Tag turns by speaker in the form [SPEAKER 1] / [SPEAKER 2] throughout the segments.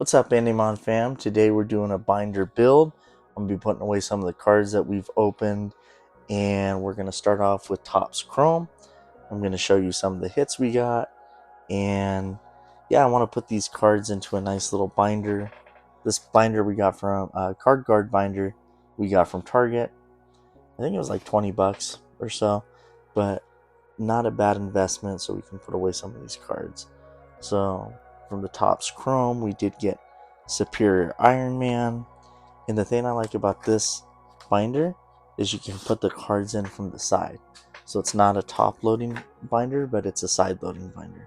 [SPEAKER 1] What's up, Andymon fam? Today we're doing a binder build. I'm going to be putting away some of the cards that we've opened, and we're going to start off with Topps Chrome. I'm going to show you some of the hits we got, and yeah, I want to put these cards into a nice little binder. This binder we got from Card Guard binder we got from Target. I think it was like 20 bucks or so, but not a bad investment, so we can put away some of these cards. So from the Topps Chrome, we did get Superior Iron Man. And the thing I like about this binder is you can put the cards in from the side. So it's not a top loading binder, but it's a side loading binder.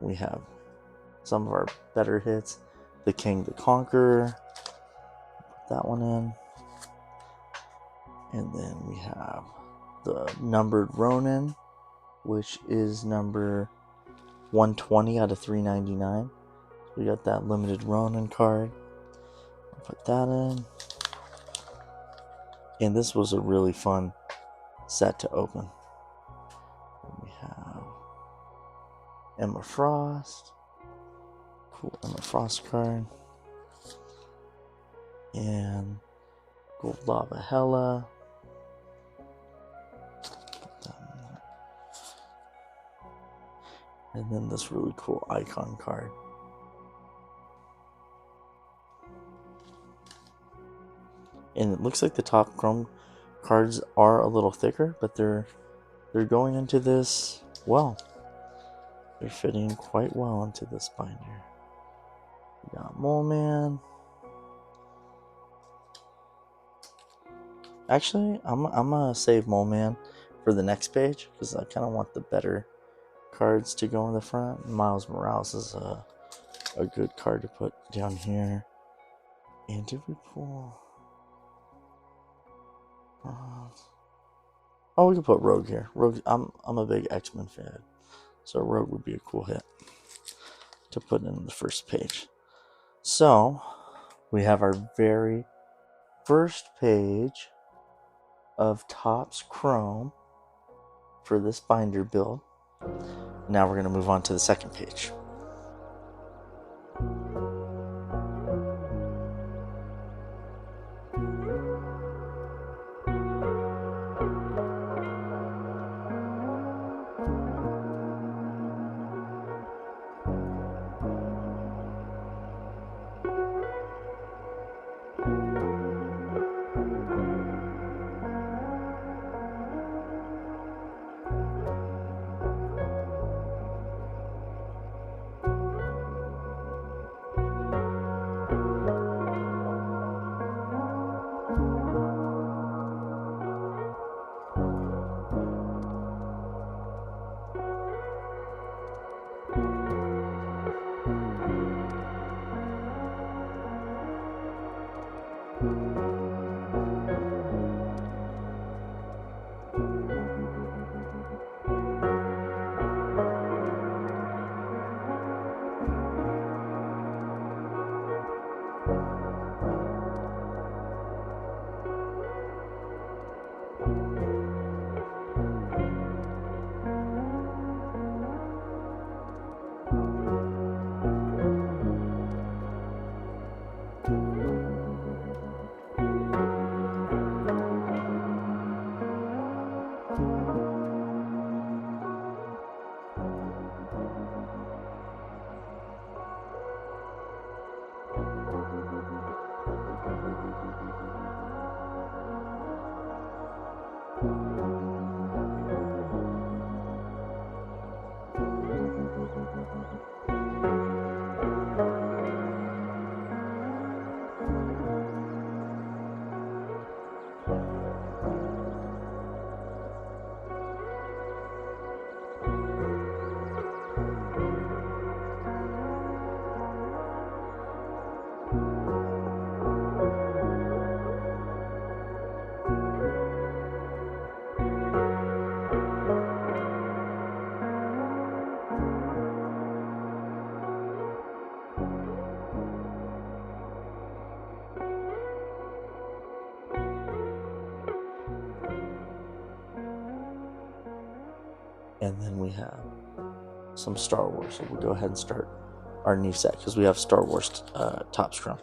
[SPEAKER 1] We have some of our better hits. The King the Conqueror. Put that one in. And then we have the Numbered Ronin, which is number 120 out of 399. We got that limited Ronin card. I'll put that in. And this was a really fun set to open. We have Emma Frost. Cool Emma Frost card. And Gold Lava Hella. And then this really cool icon card. And it looks like the top Chrome cards are a little thicker, but they're going into this well. They're fitting quite well into this binder. We got Mole Man. Actually, I'm gonna save Mole Man for the next page because I kind of want the better cards to go in the front. Miles Morales is a good card to put down here. And did we pull? Oh, we can put Rogue here. Rogue. I'm a big X-Men fan, so Rogue would be a cool hit to put in the first page. So we have our very first page of Topps Chrome for this binder build. Now we're going to move on to the second page. And then we have some Star Wars. So we'll go ahead and start our new set because we have Star Wars Topps Chrome.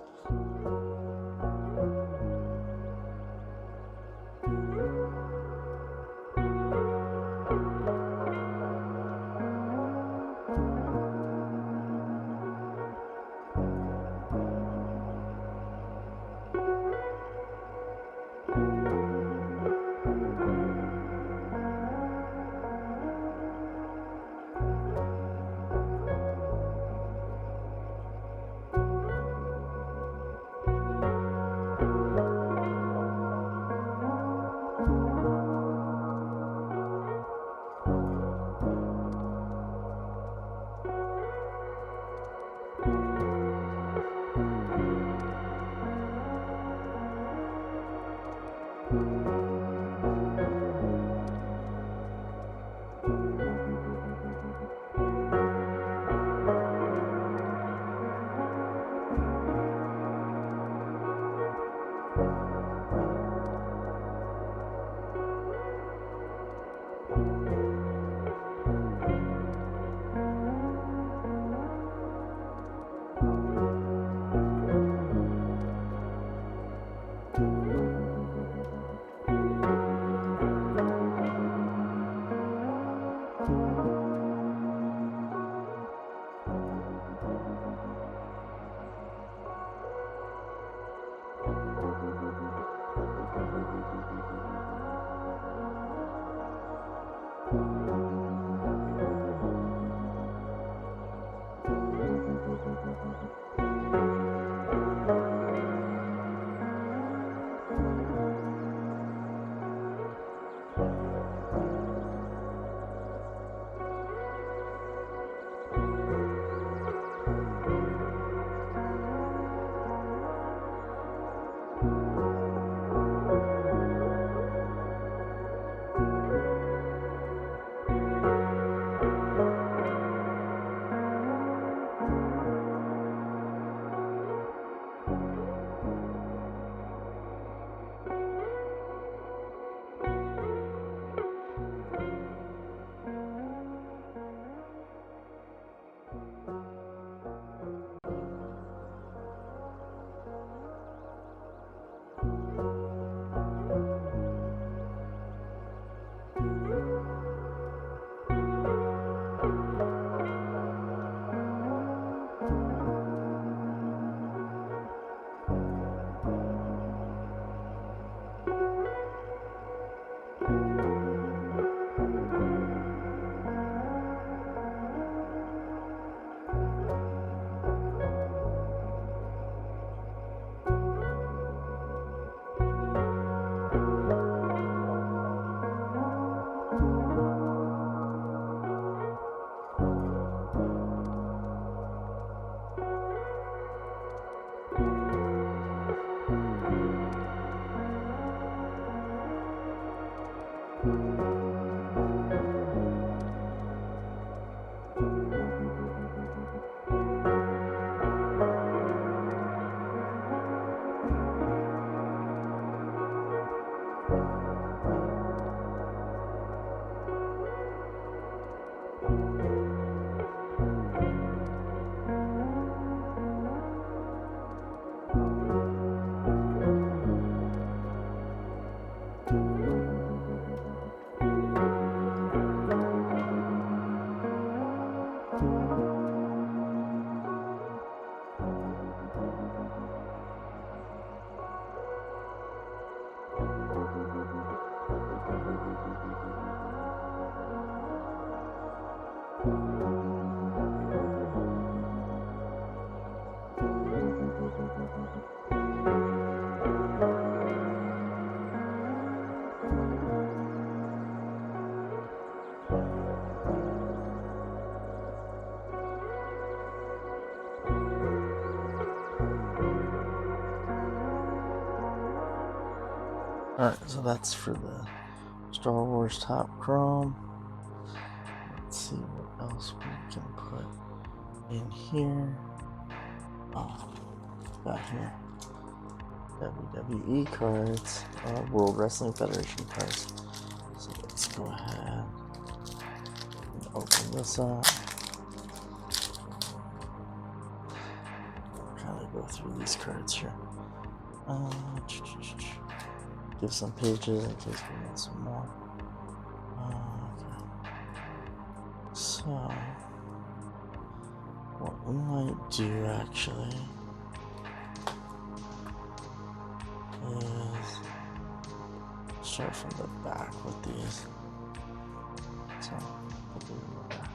[SPEAKER 1] Alright, so that's for the Star Wars Topps Chrome. Let's see what else we can put in here. Oh, got here WWE cards, World Wrestling Federation cards. So let's go ahead and open this up. go through these cards here. Give some pages in case we want some more. Okay. So, what we might do actually is start from the back with these. So, put these in the back.